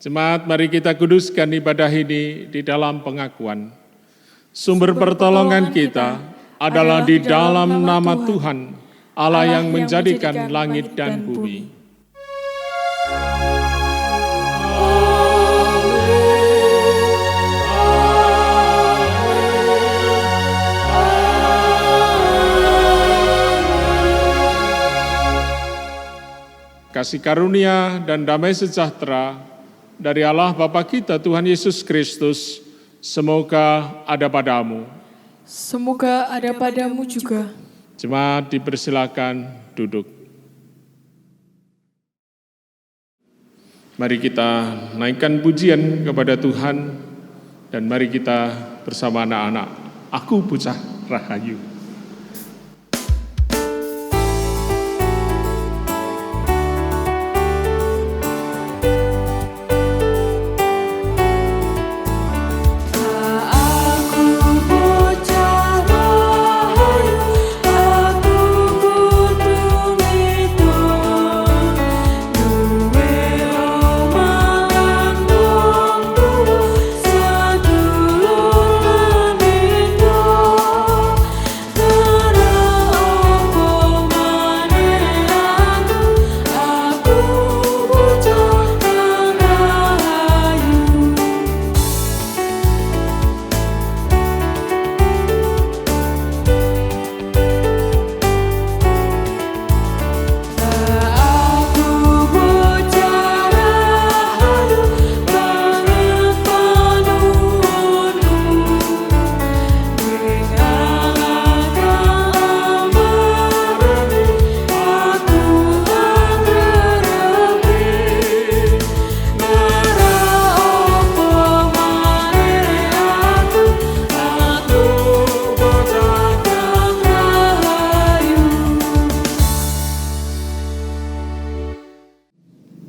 Jemaat, mari kita kuduskan ibadah ini di dalam pengakuan. Sumber pertolongan kita adalah di dalam nama Tuhan, Allah yang menjadikan langit dan bumi. Kasih karunia dan damai sejahtera dari Allah Bapa kita Tuhan Yesus Kristus, semoga ada padamu. Semoga ada padamu juga. Jemaat dipersilakan duduk. Mari kita naikkan pujian kepada Tuhan dan mari kita bersama anak-anak. Aku bocah rahayu.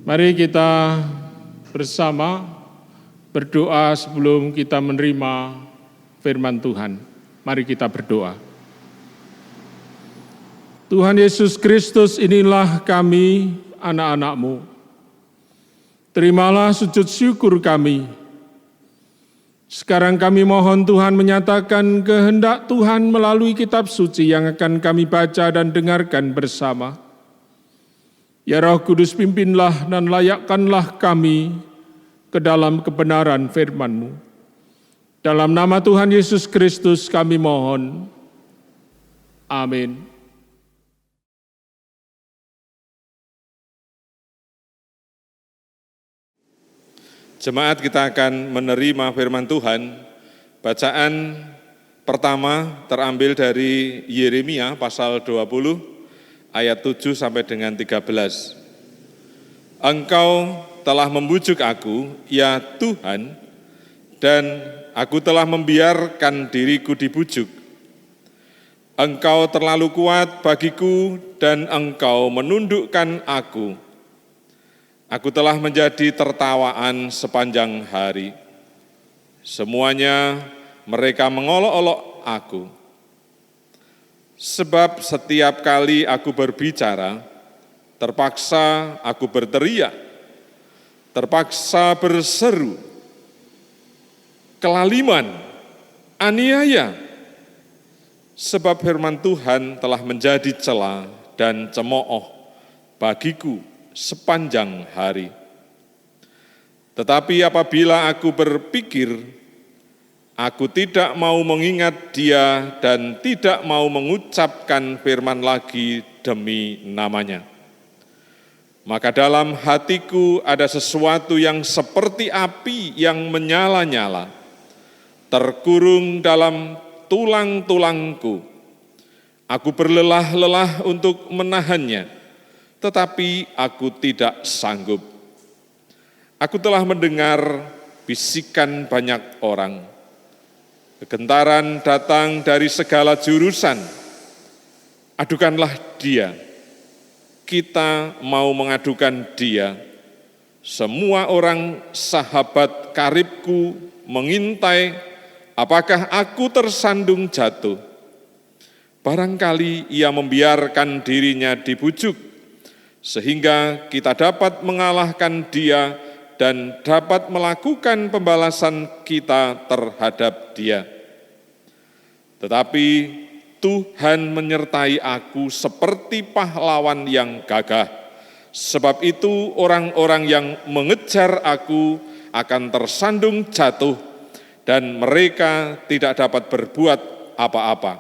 Mari kita bersama berdoa sebelum kita menerima firman Tuhan. Mari kita berdoa. Tuhan Yesus Kristus, inilah kami anak-anak-Mu. Terimalah sujud syukur kami. Sekarang kami mohon Tuhan menyatakan kehendak Tuhan melalui kitab suci yang akan kami baca dan dengarkan bersama. Ya Roh Kudus, pimpinlah dan layakkanlah kami ke dalam kebenaran firman-Mu. Dalam nama Tuhan Yesus Kristus kami mohon. Amin. Jemaat, kita akan menerima firman Tuhan. Bacaan pertama terambil dari Yeremia pasal 20, ayat 7 sampai dengan 13. Engkau telah membujuk aku, ya Tuhan, dan aku telah membiarkan diriku dibujuk. Engkau terlalu kuat bagiku dan engkau menundukkan aku. Aku telah menjadi tertawaan sepanjang hari. Semuanya mereka mengolok-olok aku. Sebab setiap kali aku berbicara, terpaksa aku berteriak, terpaksa berseru, kelaliman, aniaya. Sebab firman Tuhan telah menjadi cela dan cemooh bagiku sepanjang hari. Tetapi apabila aku berpikir, aku tidak mau mengingat dia dan tidak mau mengucapkan firman lagi demi namanya. Maka dalam hatiku ada sesuatu yang seperti api yang menyala-nyala, terkurung dalam tulang-tulangku. Aku berlelah-lelah untuk menahannya, tetapi aku tidak sanggup. Aku telah mendengar bisikan banyak orang. Kegentaran datang dari segala jurusan. Adukanlah dia. Kita mau mengadukan dia. Semua orang sahabat karibku mengintai apakah aku tersandung jatuh. Barangkali ia membiarkan dirinya dibujuk, sehingga kita dapat mengalahkan dia dan dapat melakukan pembalasan kita terhadap Dia. Tetapi Tuhan menyertai aku seperti pahlawan yang gagah. Sebab itu orang-orang yang mengejar aku akan tersandung jatuh dan mereka tidak dapat berbuat apa-apa.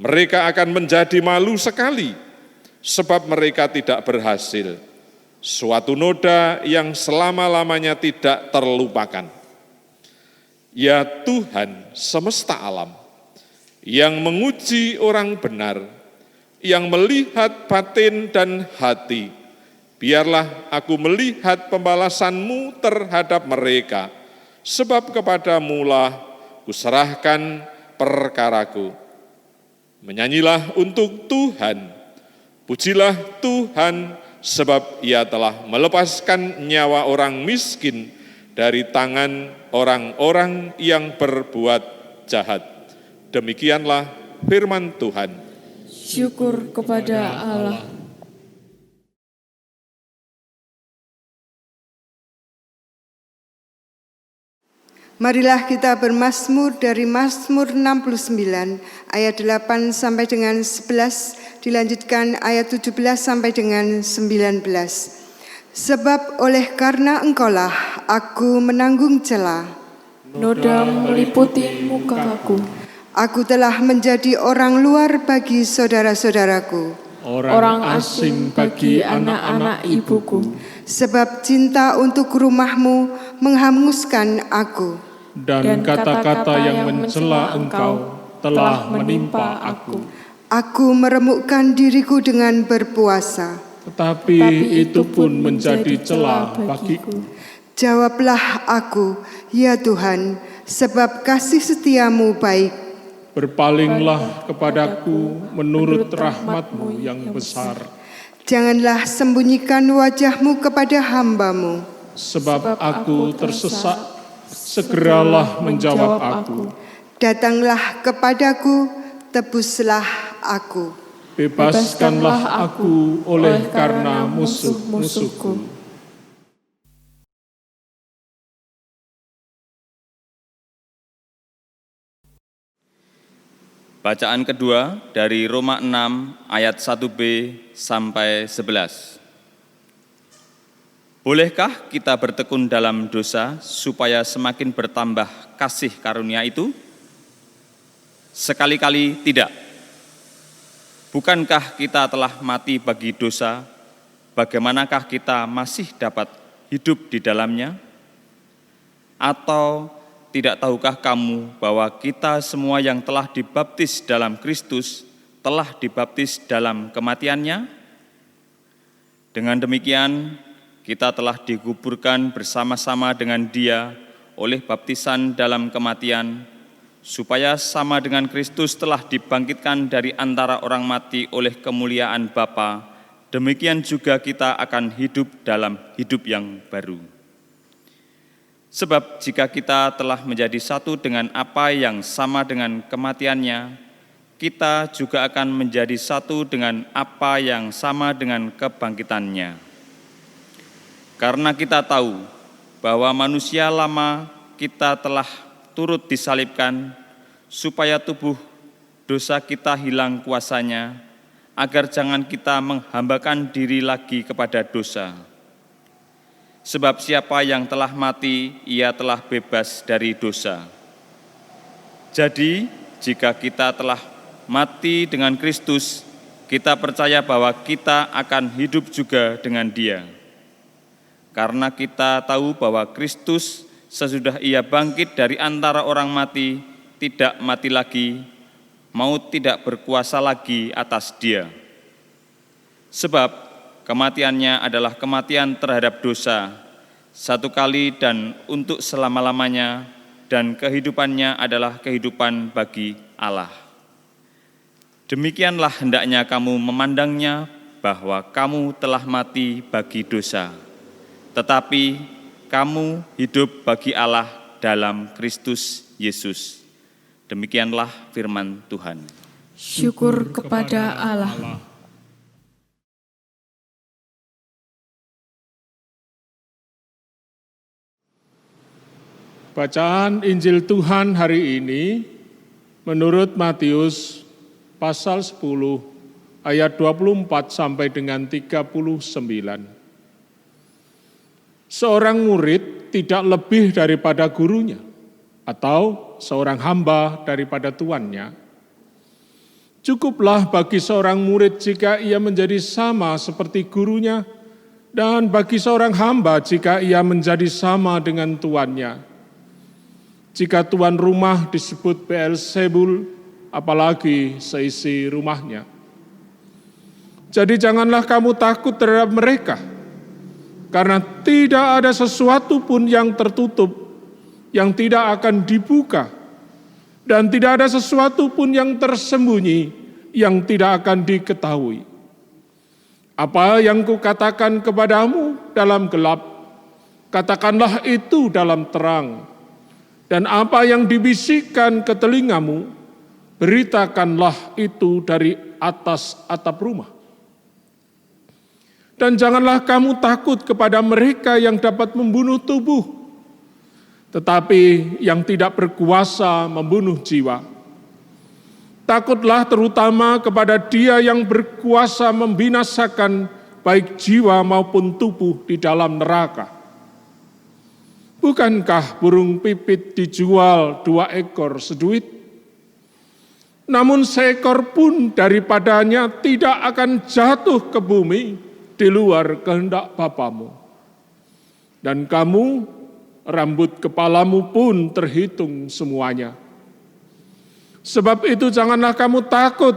Mereka akan menjadi malu sekali sebab mereka tidak berhasil. Suatu noda yang selama-lamanya tidak terlupakan. Ya Tuhan semesta alam, yang menguji orang benar, yang melihat batin dan hati, biarlah aku melihat pembalasan-Mu terhadap mereka, sebab kepadamu-lah kuserahkan perkaraku. Menyanyilah untuk Tuhan, pujilah Tuhan, sebab Ia telah melepaskan nyawa orang miskin dari tangan orang-orang yang berbuat jahat. Demikianlah firman Tuhan. Syukur kepada Allah. Marilah kita bermazmur dari Mazmur 69 ayat 8 sampai dengan 11, dilanjutkan ayat 17 sampai dengan 19. Sebab oleh karena Engkaulah aku menanggung cela, Noda meliputi mukaku. aku telah menjadi orang luar bagi saudara-saudaraku. Orang asing bagi anak-anak ibuku. Sebab cinta untuk rumah-Mu menghanguskan aku. Dan kata-kata yang mencela Engkau telah menimpa aku. Aku meremukkan diriku dengan berpuasa. Tetapi itu pun menjadi celah bagiku. Jawablah aku, ya Tuhan, sebab kasih setiamu baik. Berpalinglah kepadaku menurut rahmat-Mu yang besar. Janganlah sembunyikan wajah-Mu kepada hamba-Mu. Sebab aku tersesak, segeralah menjawab aku. Datanglah kepadaku, tebuslah aku. Bebaskanlah aku oleh karena musuh-musuhku. Bacaan kedua dari Roma 6 ayat 1b sampai 11. Bolehkah kita bertekun dalam dosa supaya semakin bertambah kasih karunia itu? Sekali-kali tidak. Bukankah kita telah mati bagi dosa, bagaimanakah kita masih dapat hidup di dalamnya? Atau tidak tahukah kamu bahwa kita semua yang telah dibaptis dalam Kristus telah dibaptis dalam kematiannya? Dengan demikian, kita telah dikuburkan bersama-sama dengan Dia oleh baptisan dalam kematian, supaya sama dengan Kristus telah dibangkitkan dari antara orang mati oleh kemuliaan Bapa, demikian juga kita akan hidup dalam hidup yang baru. Sebab jika kita telah menjadi satu dengan apa yang sama dengan kematiannya, kita juga akan menjadi satu dengan apa yang sama dengan kebangkitannya. Karena kita tahu bahwa manusia lama kita telah turut disalibkan, supaya tubuh dosa kita hilang kuasanya, agar jangan kita menghambakan diri lagi kepada dosa. Sebab siapa yang telah mati, ia telah bebas dari dosa. Jadi, jika kita telah mati dengan Kristus, kita percaya bahwa kita akan hidup juga dengan Dia. Karena kita tahu bahwa Kristus sesudah Ia bangkit dari antara orang mati, tidak mati lagi, maut tidak berkuasa lagi atas Dia. Sebab kematiannya adalah kematian terhadap dosa, satu kali dan untuk selama-lamanya, dan kehidupannya adalah kehidupan bagi Allah. Demikianlah hendaknya kamu memandangnya, bahwa kamu telah mati bagi dosa, tetapi kamu hidup bagi Allah dalam Kristus Yesus. Demikianlah firman Tuhan. Syukur kepada Allah. Bacaan Injil Tuhan hari ini menurut Matius pasal 10 ayat 24 sampai dengan 39. Seorang murid tidak lebih daripada gurunya, atau seorang hamba daripada tuannya. Cukuplah bagi seorang murid jika ia menjadi sama seperti gurunya, dan bagi seorang hamba jika ia menjadi sama dengan tuannya. Jika tuan rumah disebut Beelzebul, apalagi seisi rumahnya. Jadi janganlah kamu takut terhadap mereka, karena tidak ada sesuatu pun yang tertutup, yang tidak akan dibuka, dan tidak ada sesuatu pun yang tersembunyi, yang tidak akan diketahui. Apa yang kukatakan kepadamu dalam gelap, katakanlah itu dalam terang. Dan apa yang dibisikkan ke telingamu, beritakanlah itu dari atas atap rumah. Dan janganlah kamu takut kepada mereka yang dapat membunuh tubuh, tetapi yang tidak berkuasa membunuh jiwa. Takutlah terutama kepada Dia yang berkuasa membinasakan baik jiwa maupun tubuh di dalam neraka. Bukankah burung pipit dijual 2 ekor seduit? Namun seekor pun daripadanya tidak akan jatuh ke bumi di luar kehendak Bapamu. Dan kamu, rambut kepalamu pun terhitung semuanya. Sebab itu janganlah kamu takut,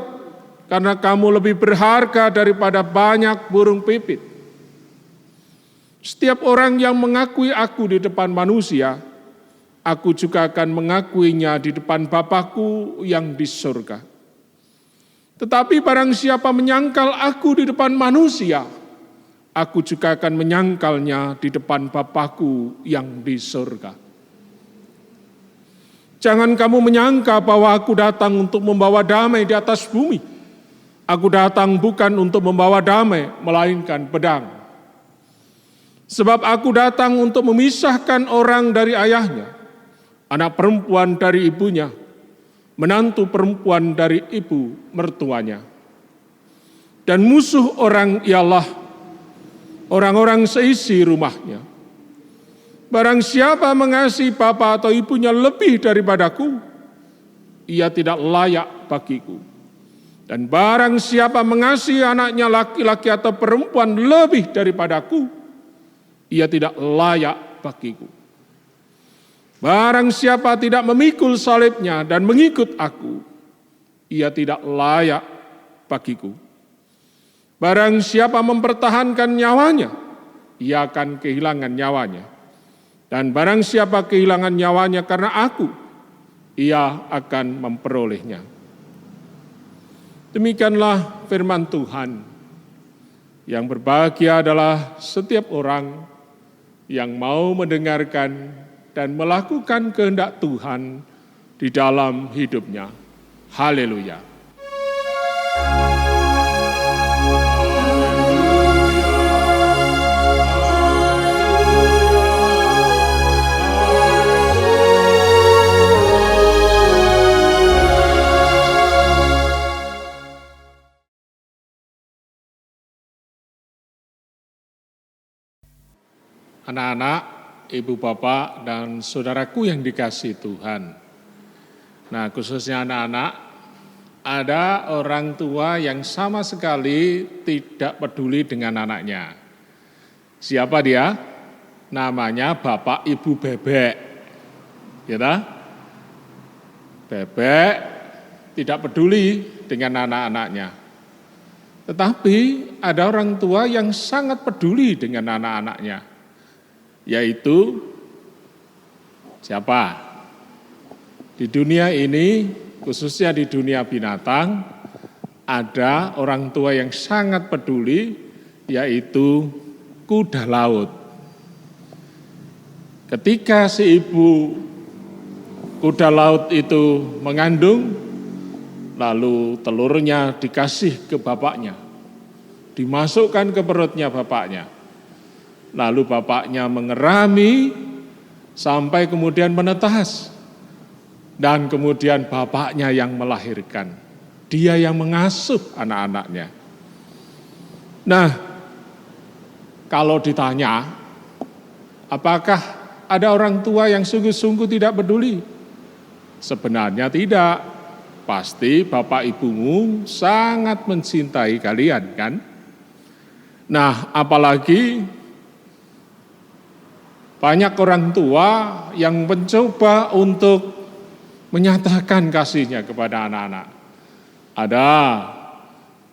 karena kamu lebih berharga daripada banyak burung pipit. Setiap orang yang mengakui aku di depan manusia, aku juga akan mengakuinya di depan Bapa-Ku yang di surga. Tetapi barang siapa menyangkal aku di depan manusia, aku juga akan menyangkalnya di depan Bapa-Ku yang di surga. Jangan kamu menyangka bahwa aku datang untuk membawa damai di atas bumi. Aku datang bukan untuk membawa damai, melainkan pedang. Sebab aku datang untuk memisahkan orang dari ayahnya, anak perempuan dari ibunya, menantu perempuan dari ibu mertuanya. Dan musuh orang ialah orang-orang seisi rumahnya. Barang siapa mengasihi bapa atau ibunya lebih daripadaku, ia tidak layak bagiku. Dan barang siapa mengasihi anaknya laki-laki atau perempuan lebih daripadaku, ia tidak layak bagiku. Barang siapa tidak memikul salibnya dan mengikut aku, ia tidak layak bagiku. Barang siapa mempertahankan nyawanya, ia akan kehilangan nyawanya. Dan barang siapa kehilangan nyawanya karena aku, ia akan memperolehnya. Demikianlah firman Tuhan. Yang berbahagia adalah setiap orang yang mau mendengarkan dan melakukan kehendak Tuhan di dalam hidupnya. Haleluya. Anak-anak, ibu bapak, dan saudaraku yang dikasihi Tuhan. Nah, khususnya anak-anak, ada orang tua yang sama sekali tidak peduli dengan anaknya. Siapa dia? Namanya Bapak Ibu Bebek. Gitu? Bebek tidak peduli dengan anak-anaknya. Tetapi ada orang tua yang sangat peduli dengan anak-anaknya. Yaitu siapa? Di dunia ini, khususnya di dunia binatang, ada orang tua yang sangat peduli, yaitu kuda laut. Ketika si ibu kuda laut itu mengandung, lalu telurnya dikasih ke bapaknya, dimasukkan ke perutnya bapaknya. Lalu bapaknya mengerami sampai kemudian menetas. Dan kemudian bapaknya yang melahirkan. Dia yang mengasuh anak-anaknya. Nah, kalau ditanya, apakah ada orang tua yang sungguh-sungguh tidak peduli? Sebenarnya tidak. Pasti bapak ibumu sangat mencintai kalian, kan? Nah, apalagi banyak orang tua yang mencoba untuk menyatakan kasihnya kepada anak-anak. Ada,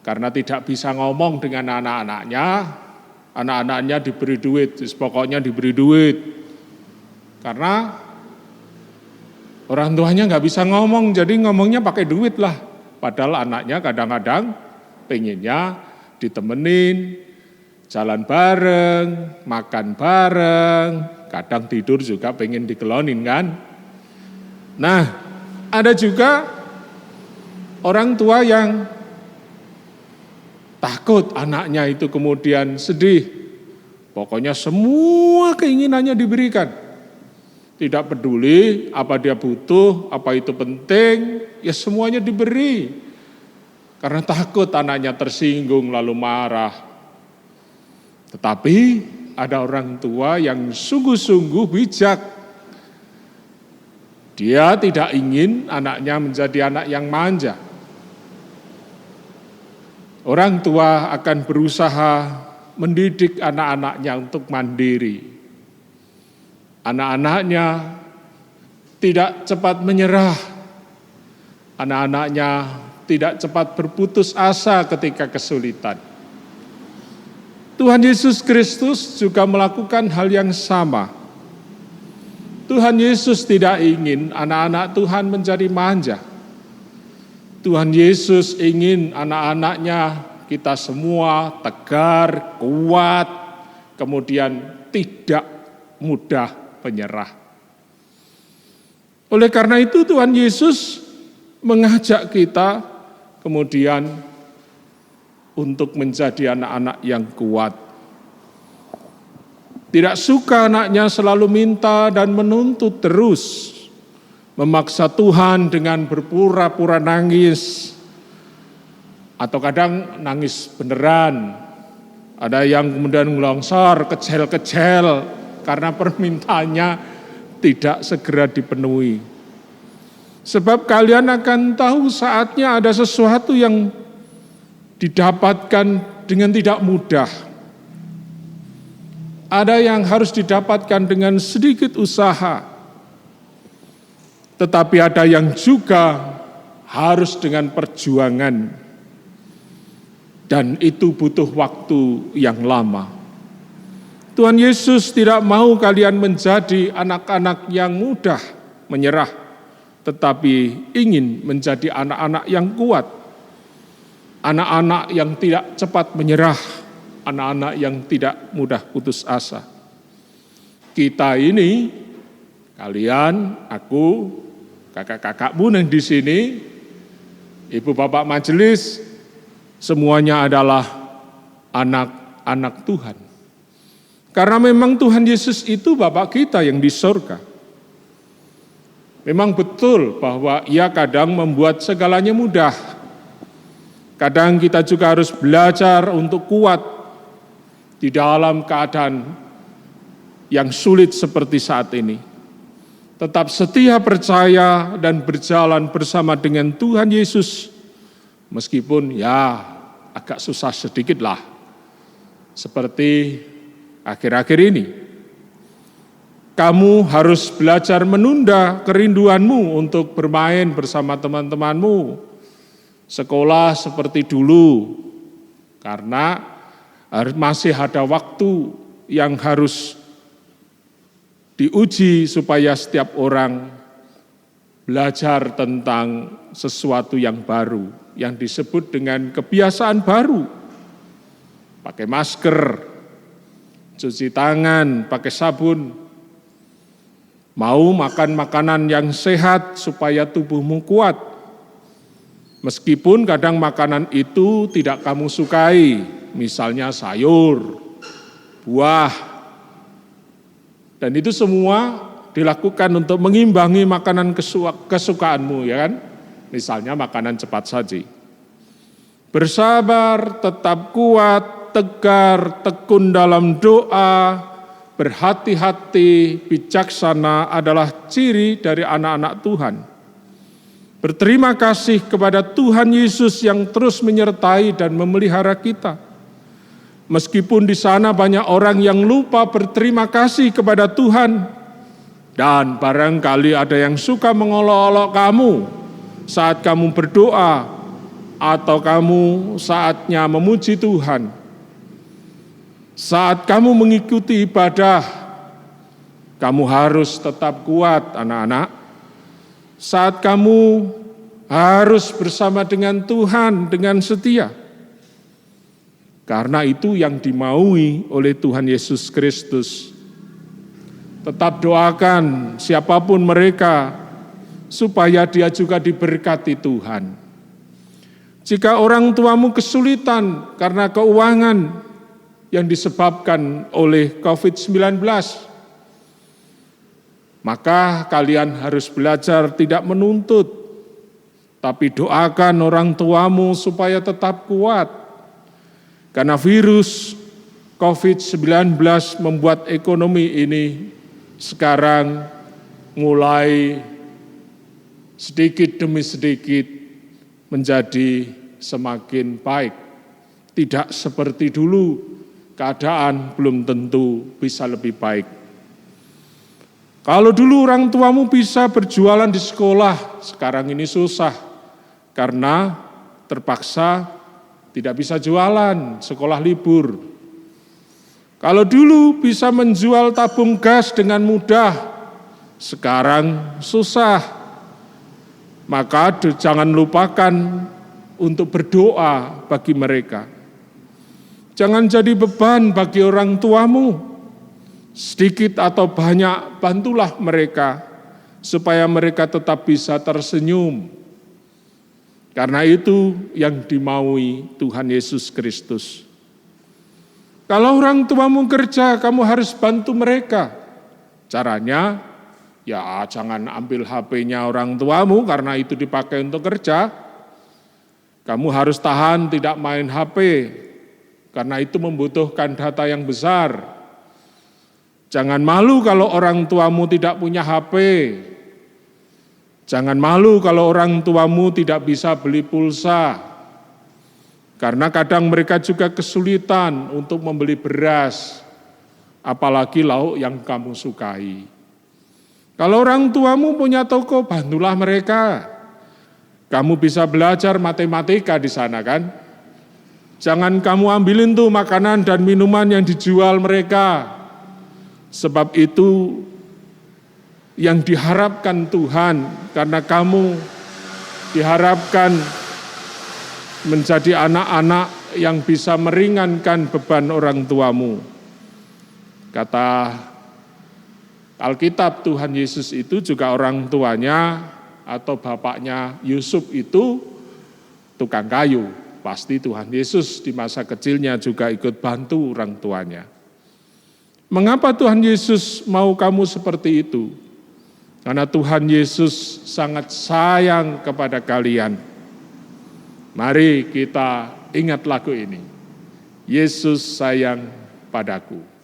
karena tidak bisa ngomong dengan anak-anaknya diberi duit, pokoknya diberi duit. Karena orang tuanya nggak bisa ngomong, jadi ngomongnya pakai duit lah. Padahal anaknya kadang-kadang pengennya ditemenin, jalan bareng, makan bareng, kadang tidur juga pengen dikelonin, kan. Nah, ada juga orang tua yang takut anaknya itu kemudian sedih. Pokoknya semua keinginannya diberikan. Tidak peduli apa dia butuh, apa itu penting, ya semuanya diberi. Karena takut anaknya tersinggung lalu marah. Tetapi ada orang tua yang sungguh-sungguh bijak. Dia tidak ingin anaknya menjadi anak yang manja. Orang tua akan berusaha mendidik anak-anaknya untuk mandiri. Anak-anaknya tidak cepat menyerah. Anak-anaknya tidak cepat berputus asa ketika kesulitan. Tuhan Yesus Kristus juga melakukan hal yang sama. Tuhan Yesus tidak ingin anak-anak Tuhan menjadi manja. Tuhan Yesus ingin anak-anaknya kita semua tegar, kuat, kemudian tidak mudah menyerah. Oleh karena itu Tuhan Yesus mengajak kita kemudian untuk menjadi anak-anak yang kuat. Tidak suka anaknya selalu minta dan menuntut terus, memaksa Tuhan dengan berpura-pura nangis, atau kadang nangis beneran. Ada yang kemudian ngelongsor, kecel-kecel, karena permintaannya tidak segera dipenuhi. Sebab kalian akan tahu saatnya ada sesuatu yang didapatkan dengan tidak mudah. Ada yang harus didapatkan dengan sedikit usaha, tetapi ada yang juga harus dengan perjuangan, dan itu butuh waktu yang lama. Tuhan Yesus tidak mau kalian menjadi anak-anak yang mudah menyerah, tetapi ingin menjadi anak-anak yang kuat, anak-anak yang tidak cepat menyerah, anak-anak yang tidak mudah putus asa. Kita ini, kalian, aku, kakak-kakakmu yang di sini, ibu bapak majelis, semuanya adalah anak-anak Tuhan. Karena memang Tuhan Yesus itu Bapak kita yang di sorga. Memang betul bahwa Ia kadang membuat segalanya mudah. Kadang kita juga harus belajar untuk kuat di dalam keadaan yang sulit seperti saat ini. Tetap setia percaya dan berjalan bersama dengan Tuhan Yesus. Meskipun ya agak susah sedikit lah. Seperti akhir-akhir ini. Kamu harus belajar menunda kerinduanmu untuk bermain bersama teman-temanmu. Sekolah seperti dulu. Karena masih ada waktu yang harus diuji supaya setiap orang belajar tentang sesuatu yang baru, yang disebut dengan kebiasaan baru. Pakai masker, cuci tangan, pakai sabun, mau makan makanan yang sehat supaya tubuhmu kuat. Meskipun kadang makanan itu tidak kamu sukai, misalnya sayur, buah, dan itu semua dilakukan untuk mengimbangi makanan kesukaanmu, ya kan? Misalnya makanan cepat saji. Bersabar, tetap kuat, tegar, tekun dalam doa, berhati-hati, bijaksana adalah ciri dari anak-anak Tuhan. Berterima kasih kepada Tuhan Yesus yang terus menyertai dan memelihara kita. Meskipun di sana banyak orang yang lupa berterima kasih kepada Tuhan, dan barangkali ada yang suka mengolok-olok kamu saat kamu berdoa, atau kamu saatnya memuji Tuhan. Saat kamu mengikuti ibadah, kamu harus tetap kuat, anak-anak. Saat kamu harus bersama dengan Tuhan dengan setia. Karena itu yang dimaui oleh Tuhan Yesus Kristus. Tetap doakan siapapun mereka, supaya dia juga diberkati Tuhan. Jika orang tuamu kesulitan karena keuangan yang disebabkan oleh COVID-19, maka kalian harus belajar tidak menuntut, tapi doakan orang tuamu supaya tetap kuat. Karena virus COVID-19 membuat ekonomi ini sekarang mulai sedikit demi sedikit menjadi semakin baik. Tidak seperti dulu, keadaan belum tentu bisa lebih baik. Kalau dulu orang tuamu bisa berjualan di sekolah, sekarang ini susah karena terpaksa tidak bisa jualan, sekolah libur. Kalau dulu bisa menjual tabung gas dengan mudah, sekarang susah. Maka jangan lupakan untuk berdoa bagi mereka. Jangan jadi beban bagi orang tuamu. Sedikit atau banyak bantulah mereka supaya mereka tetap bisa tersenyum. Karena itu yang dimaui Tuhan Yesus Kristus. Kalau orang tuamu kerja, kamu harus bantu mereka. Caranya, ya jangan ambil HP-nya orang tuamu karena itu dipakai untuk kerja. Kamu harus tahan tidak main HP, karena itu membutuhkan data yang besar. Jangan malu kalau orang tuamu tidak punya HP. Jangan malu kalau orang tuamu tidak bisa beli pulsa. Karena kadang mereka juga kesulitan untuk membeli beras, apalagi lauk yang kamu sukai. Kalau orang tuamu punya toko, bantulah mereka. Kamu bisa belajar matematika di sana kan? Jangan kamu ambilin tuh makanan dan minuman yang dijual mereka. Sebab itu yang diharapkan Tuhan, karena kamu diharapkan menjadi anak-anak yang bisa meringankan beban orang tuamu. Kata Alkitab, Tuhan Yesus itu juga orang tuanya atau bapaknya Yusuf itu tukang kayu. Pasti Tuhan Yesus di masa kecilnya juga ikut bantu orang tuanya. Mengapa Tuhan Yesus mau kamu seperti itu? Karena Tuhan Yesus sangat sayang kepada kalian. Mari kita ingat lagu ini. Yesus sayang padaku.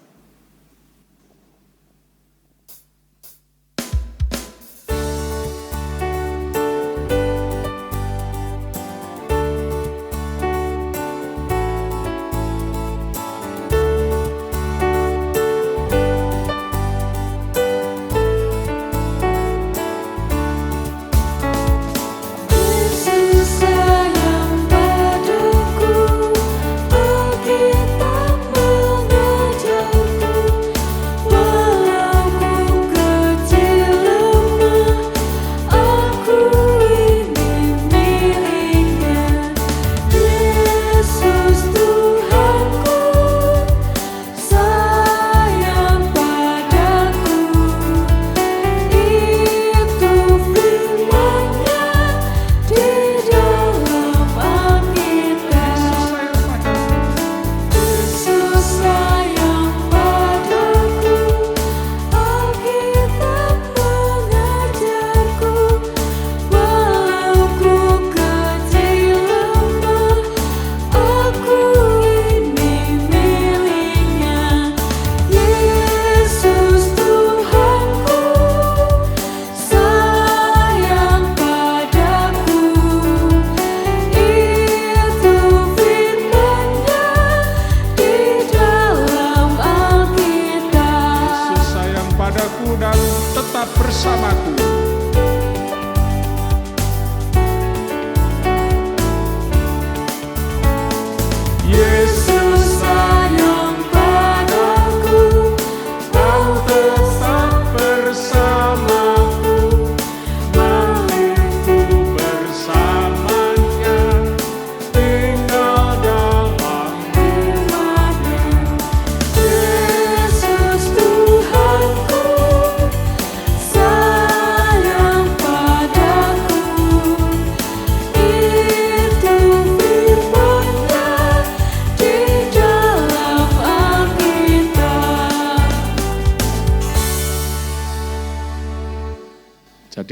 Sayang padaku, Alkitab mengajar.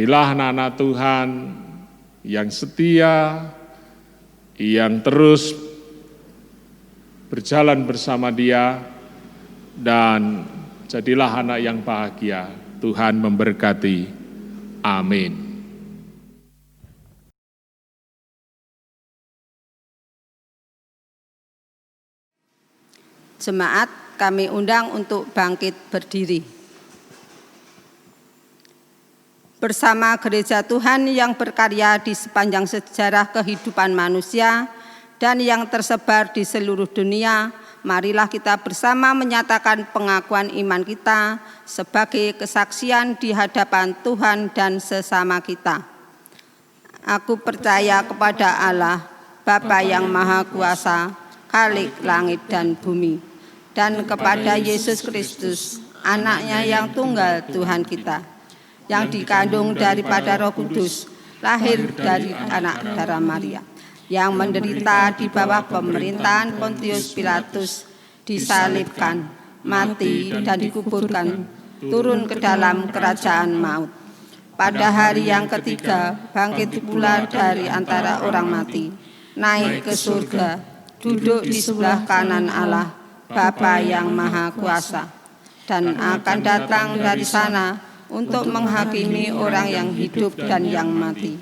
Jadilah anak-anak Tuhan yang setia, yang terus berjalan bersama Dia, dan jadilah anak yang bahagia. Tuhan memberkati. Amin. Jemaat kami undang untuk bangkit berdiri. Bersama gereja Tuhan yang berkarya di sepanjang sejarah kehidupan manusia dan yang tersebar di seluruh dunia, marilah kita bersama menyatakan pengakuan iman kita sebagai kesaksian di hadapan Tuhan dan sesama kita. Aku percaya kepada Allah, Bapa yang Maha Kuasa, Khalik langit dan bumi, dan kepada Yesus Kristus, Anaknya yang tunggal Tuhan kita, yang dikandung daripada Roh Kudus, lahir dari anak darah Maria, yang menderita di bawah pemerintahan Pontius Pilatus, disalibkan, mati dan dikuburkan, turun ke dalam kerajaan maut. Pada hari yang ketiga, bangkit pula dari antara orang mati, naik ke surga, duduk di sebelah kanan Allah, Bapa yang Maha Kuasa, dan akan datang dari sana untuk menghakimi orang yang hidup dan yang mati.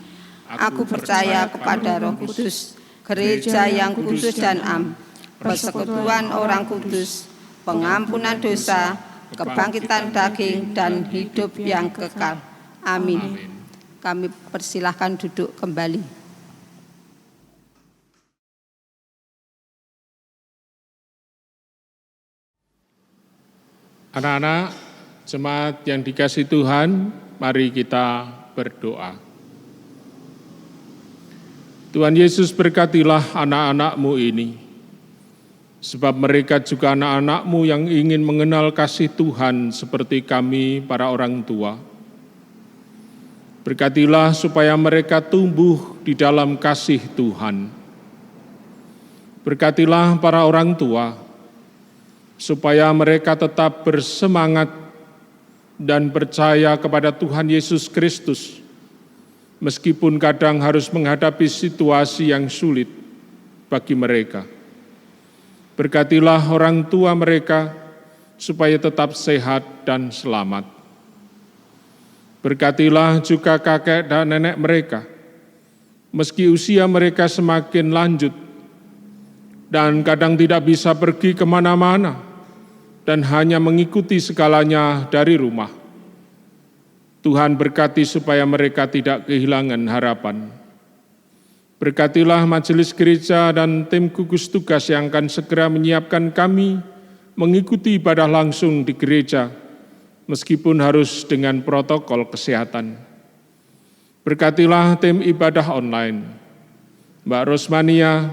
Aku percaya kepada Roh Kudus, gereja yang kudus dan am, persekutuan orang kudus, pengampunan dosa, kebangkitan daging, dan hidup yang kekal. Amin. Kami persilahkan duduk kembali. Anak-anak, jemaat yang dikasihi Tuhan, mari kita berdoa. Tuhan Yesus, berkatilah anak-anak-Mu ini, sebab mereka juga anak-anak-Mu yang ingin mengenal kasih Tuhan seperti kami para orang tua. Berkatilah supaya mereka tumbuh di dalam kasih Tuhan. Berkatilah para orang tua, supaya mereka tetap bersemangat dan percaya kepada Tuhan Yesus Kristus, meskipun kadang harus menghadapi situasi yang sulit bagi mereka. Berkatilah orang tua mereka, supaya tetap sehat dan selamat. Berkatilah juga kakek dan nenek mereka, meski usia mereka semakin lanjut, dan kadang tidak bisa pergi kemana-mana, dan hanya mengikuti segalanya dari rumah. Tuhan berkati supaya mereka tidak kehilangan harapan. Berkatilah majelis gereja dan tim gugus tugas yang akan segera menyiapkan kami mengikuti ibadah langsung di gereja, meskipun harus dengan protokol kesehatan. Berkatilah tim ibadah online, Mbak Rosmania,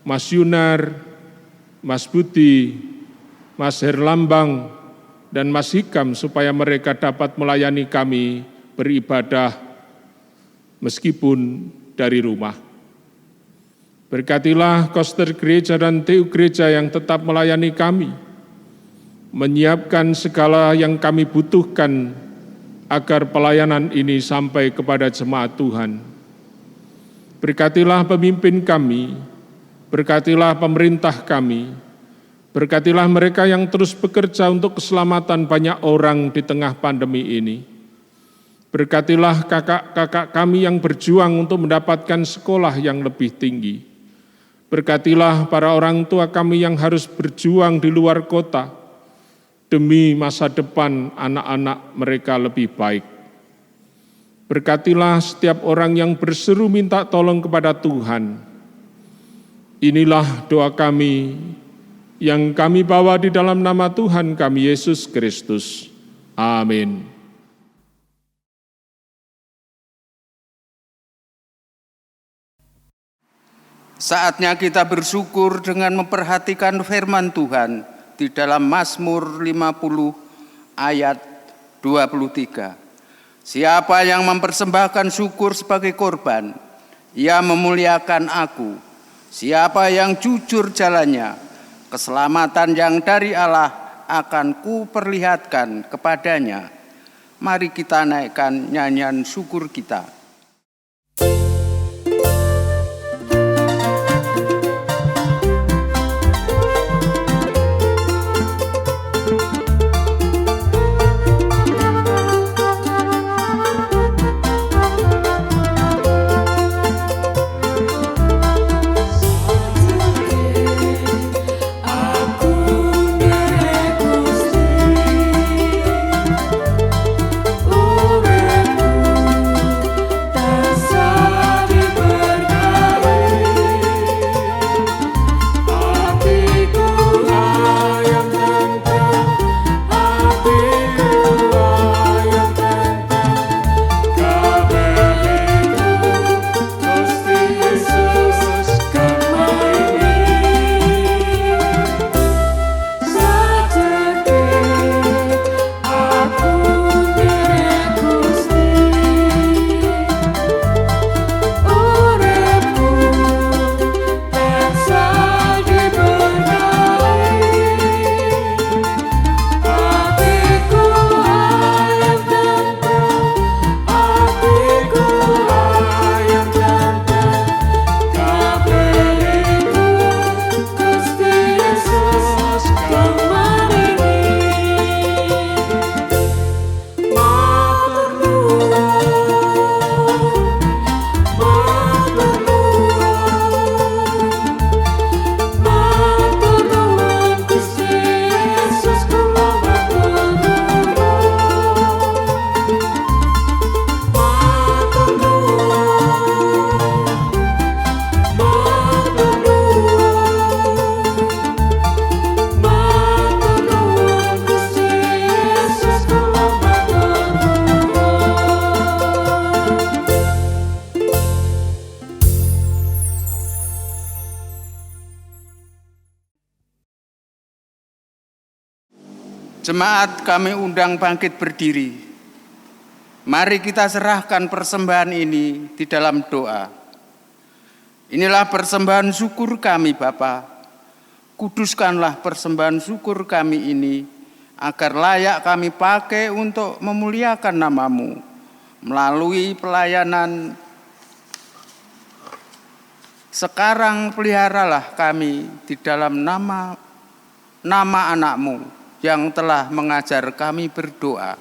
Mas Yunar, Mas Budi, Mas Herlambang, dan Mas Hikam, supaya mereka dapat melayani kami beribadah meskipun dari rumah. Berkatilah koster gereja dan TU gereja yang tetap melayani kami, menyiapkan segala yang kami butuhkan agar pelayanan ini sampai kepada jemaat Tuhan. Berkatilah pemimpin kami, berkatilah pemerintah kami, berkatilah mereka yang terus bekerja untuk keselamatan banyak orang di tengah pandemi ini. Berkatilah kakak-kakak kami yang berjuang untuk mendapatkan sekolah yang lebih tinggi. Berkatilah para orang tua kami yang harus berjuang di luar kota demi masa depan anak-anak mereka lebih baik. Berkatilah setiap orang yang berseru minta tolong kepada Tuhan. Inilah doa kami yang kami bawa di dalam nama Tuhan kami Yesus Kristus. Amin. Saatnya kita bersyukur dengan memperhatikan firman Tuhan di dalam Mazmur 50 ayat 23. Siapa yang mempersembahkan syukur sebagai korban, ia memuliakan aku. Siapa yang jujur jalannya, keselamatan yang dari Allah akan kuperlihatkan kepadanya. mari kita naikkan nyanyian syukur kita. Jemaat kami undang bangkit berdiri. Mari kita serahkan persembahan ini di dalam doa. Inilah persembahan syukur kami Bapa. Kuduskanlah persembahan syukur kami ini, agar layak kami pakai untuk memuliakan nama-Mu. Melalui pelayanan sekarang peliharalah kami di dalam nama anak-Mu yang telah mengajar kami berdoa.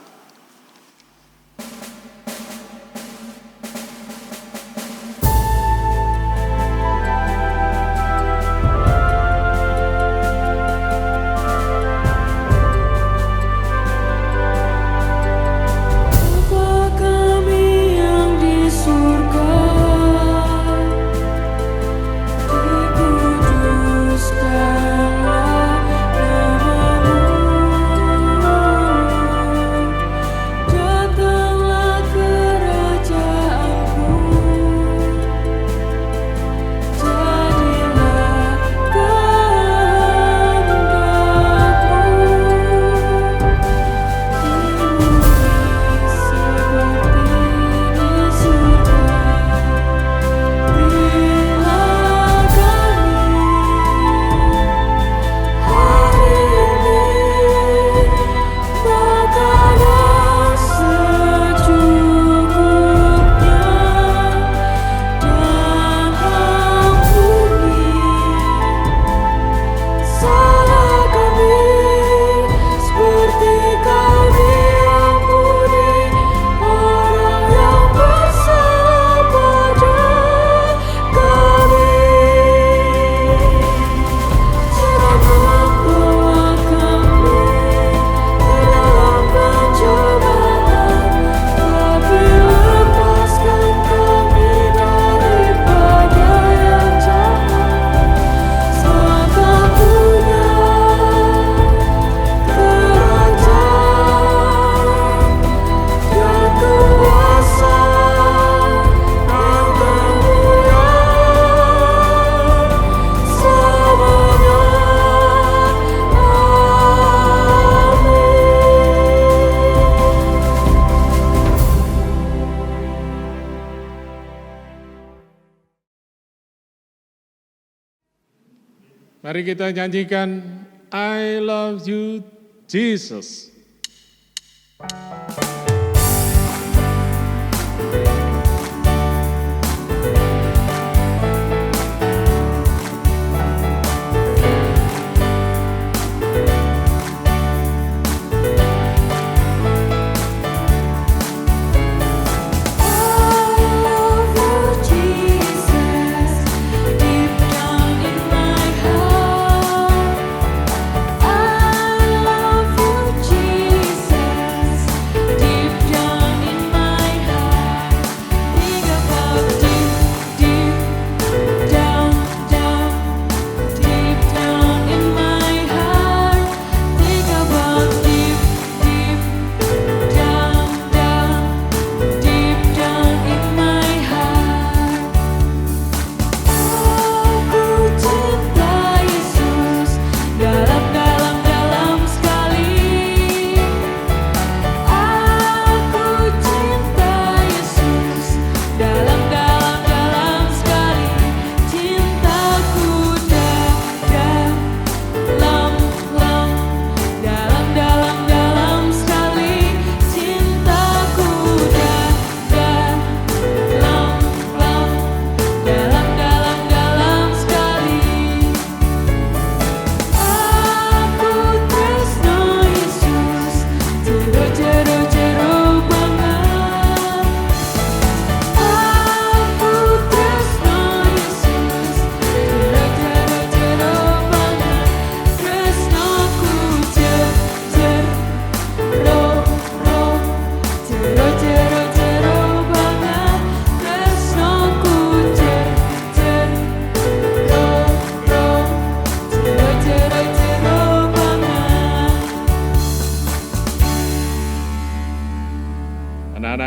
Mari kita nyanyikan I love you Jesus.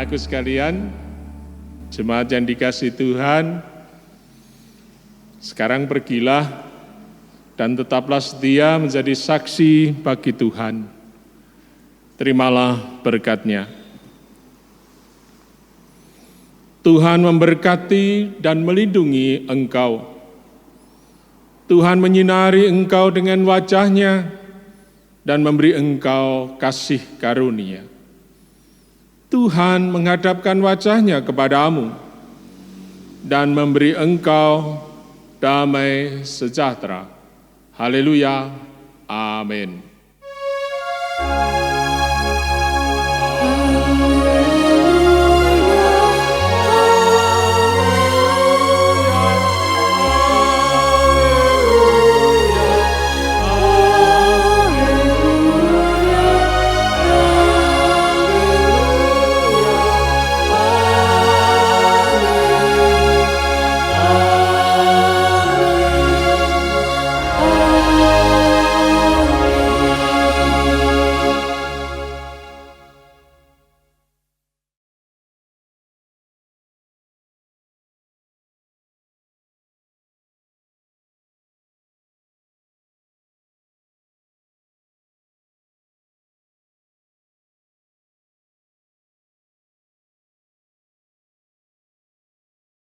anak-anakku sekalian, jemaat yang dikasihi Tuhan, sekarang pergilah dan tetaplah setia menjadi saksi bagi Tuhan. Terimalah berkat-Nya. Tuhan memberkati dan melindungi engkau. Tuhan menyinari engkau dengan wajah-Nya dan memberi engkau kasih karunia. Tuhan menghadapkan wajah-Nya kepadamu dan memberi engkau damai sejahtera. Haleluya. Amin.